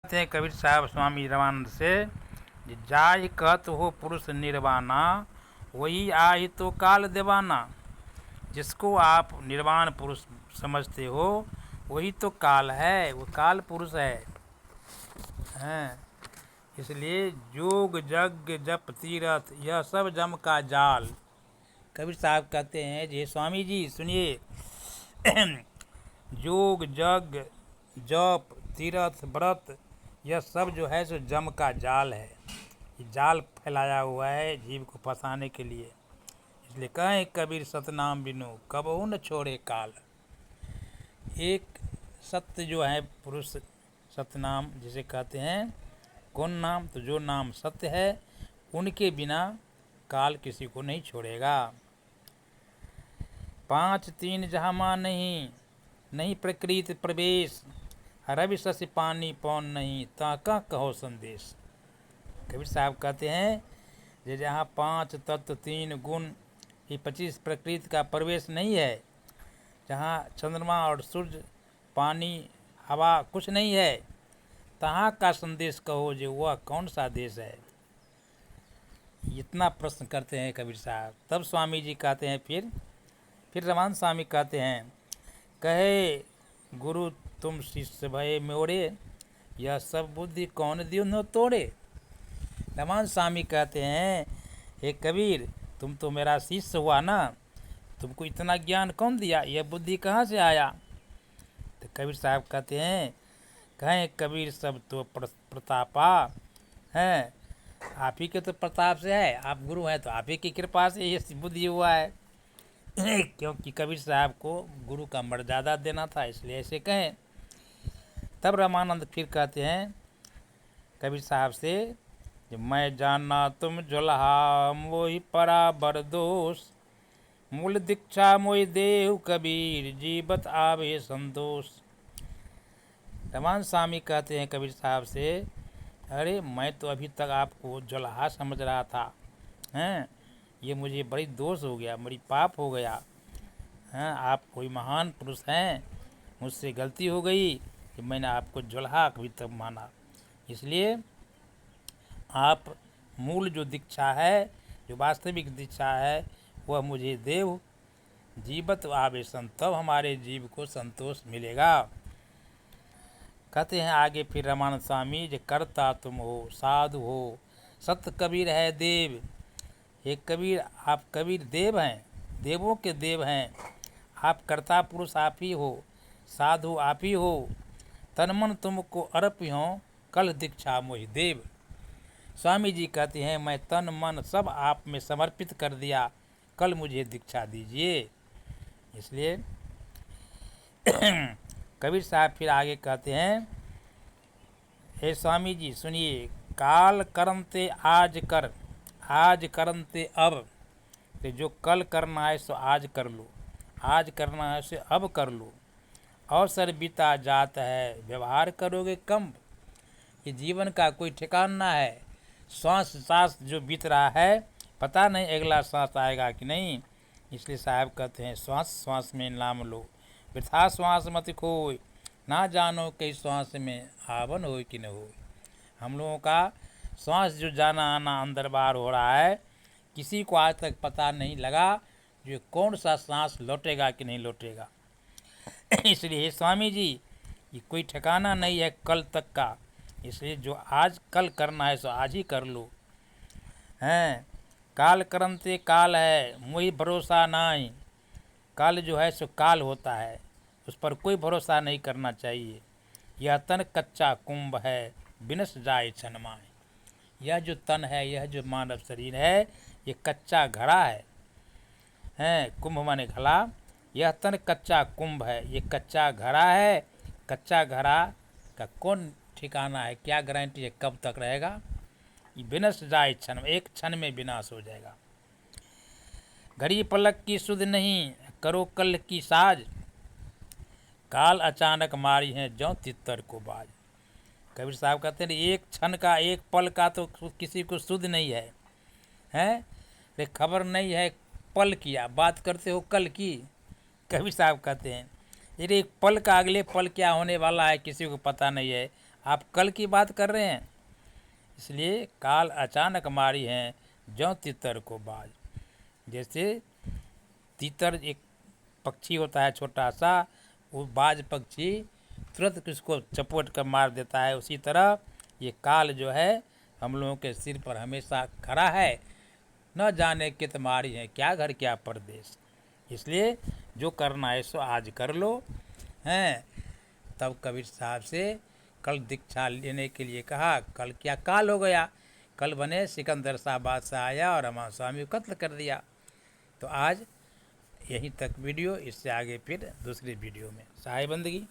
कहते हैं कबीर साहब स्वामी रामानंद से, जाय कहत हो पुरुष निर्वाणा, वही आहि तो काल देवाना। जिसको आप निर्वाण पुरुष समझते हो वही तो काल है, वो काल पुरुष है। हैं इसलिए जोग यज्ञ जप तीरथ यह सब जम का जाल। कबीर साहब कहते हैं जी स्वामी जी सुनिए, योग यज्ञ जप तीर्थ व्रत यह सब जो है सो जम का जाल है। ये जाल फैलाया हुआ है जीव को फंसाने के लिए। इसलिए कहें कबीर सतनाम बिनु कबहू न छोड़े काल। एक सत्य जो है पुरुष सतनाम जिसे कहते हैं, कौन नाम? तो जो नाम सत्य है उनके बिना काल किसी को नहीं छोड़ेगा। 5 3 जहाँ नहीं, नहीं प्रकृति प्रवेश, रवि शशि पानी पौन नहीं, ताका कहो संदेश। कबीर साहब कहते हैं जे जहाँ 5 तत्व 3 गुण ये 25 प्रकृति का प्रवेश नहीं है, जहाँ चंद्रमा और सूर्य पानी हवा कुछ नहीं है, तहाँ का संदेश कहो जो वह कौन सा देश है। इतना प्रश्न करते हैं कबीर साहब। तब स्वामी जी कहते हैं फिर रामानंद स्वामी कहते हैं, कहे गुरु तुम शिष्य भय मोड़े, यह सब बुद्धि कौन दियो न तोड़े। रामानंद स्वामी कहते हैं, हे कबीर तुम तो मेरा शिष्य हुआ ना, तुमको इतना ज्ञान कौन दिया, यह बुद्धि कहाँ से आया। तो कबीर साहब कहते हैं, कहें कबीर सब तो प्रतापा हैं, आप ही के तो प्रताप से है, आप गुरु हैं तो आप ही की कृपा से ये बुद्धि हुआ है। क्योंकि कबीर साहब को गुरु का मर्यादा देना था, इसलिए ऐसे कहें। तब रामानंद फिर कहते हैं कबीर साहब से, मैं जानना तुम जुल्हा मोहि पराबर दोष, मूल दीक्षा मोहि देहु कबीर जीवत आवे संतोष। रामानंद स्वामी कहते हैं कबीर साहब से, अरे मैं तो अभी तक आपको जुल्हा समझ रहा था, हैं ये मुझे बड़ी दोष हो गया, बड़ी पाप हो गया। हैं आप कोई महान पुरुष हैं, मुझसे गलती हो गई कि मैंने आपको जुल्हा अभी तक माना। इसलिए आप मूल जो दीक्षा है, जो वास्तविक दीक्षा है, वह मुझे देव जीवत आवेशन, तब हमारे जीव को संतोष मिलेगा। कहते हैं आगे फिर रामानंद स्वामी, जो करता तुम हो साधु हो, सत्य कबीर है देव। हे कबीर आप कबीर देव हैं, देवों के देव हैं। आप कर्ता पुरुष आप ही हो, साधु आप ही हो। तन मन तुमको अर्पियो कल दीक्षा मोहि देव। स्वामी जी कहते हैं, मैं तन मन सब आप में समर्पित कर दिया, कल मुझे दीक्षा दीजिए। इसलिए कबीर साहब फिर आगे कहते हैं, हे स्वामी जी सुनिए, काल करनते आज कर, आज करनते अब। तो जो कल करना है सो आज कर लो, आज करना है सो अब कर लो। अवसर बीता जात है व्यवहार करोगे कम। ये जीवन का कोई ठिकाना है, श्वास सांस जो बीत रहा है पता नहीं अगला सांस आएगा कि नहीं। इसलिए साहब कहते हैं, श्वास श्वास में नाम लो, वृथा श्वास मत खोए, ना जानो कई श्वास में आवन हो कि न हो। हम लोगों का श्वास जो जाना आना अंदर बाहर हो रहा है, किसी को आज तक पता नहीं लगा जो कौन सा सांस लौटेगा कि नहीं लौटेगा। इसलिए स्वामी जी ये कोई ठिकाना नहीं है कल तक का, इसलिए जो आज कल करना है सो आज ही कर लो। हैं काल करनते काल है मोहि भरोसा नहीं। काल जो है सो काल होता है, उस पर कोई भरोसा नहीं करना चाहिए। यह तन कच्चा कुंभ है बिनस जाए छनमाए। यह जो तन है, यह जो मानव शरीर है, ये कच्चा घड़ा है। हैं कुंभ माने घड़ा, यह तन कच्चा कुंभ है, ये कच्चा घड़ा है। कच्चा घड़ा का कौन ठिकाना है, क्या गारंटी है कब तक रहेगा। ये विनश जाए क्षण, एक क्षण में विनाश हो जाएगा। घड़ी पलक की सुध नहीं, करो कल की साज, काल अचानक मारी है जो तितर को बाज। कबीर साहब कहते हैं एक क्षण का, एक पल का तो किसी को सुध नहीं है, हैं खबर नहीं है पल किया, बात करते हो कल की। कबीर साहब कहते हैं, यदि एक पल का अगले पल क्या होने वाला है किसी को पता नहीं है, आप कल की बात कर रहे हैं। इसलिए काल अचानक मारी हैं ज्यों तितर को बाज। जैसे तीतर एक पक्षी होता है छोटा सा, वो बाज पक्षी तुरंत उसको चपोट कर मार देता है, उसी तरह ये काल जो है हम लोगों के सिर पर हमेशा खड़ा है। न जाने कित मारी है क्या घर क्या परदेश। इसलिए जो करना है सो आज कर लो हैं। तब कबीर साहब से कल दीक्षा लेने के लिए कहा। कल क्या काल हो गया, कल बने सिकंदर शाह बादशाह आया और हमारा स्वामी को कत्ल कर दिया। तो आज यहीं तक वीडियो, इससे आगे फिर दूसरी वीडियो में। साहिब बंदगी।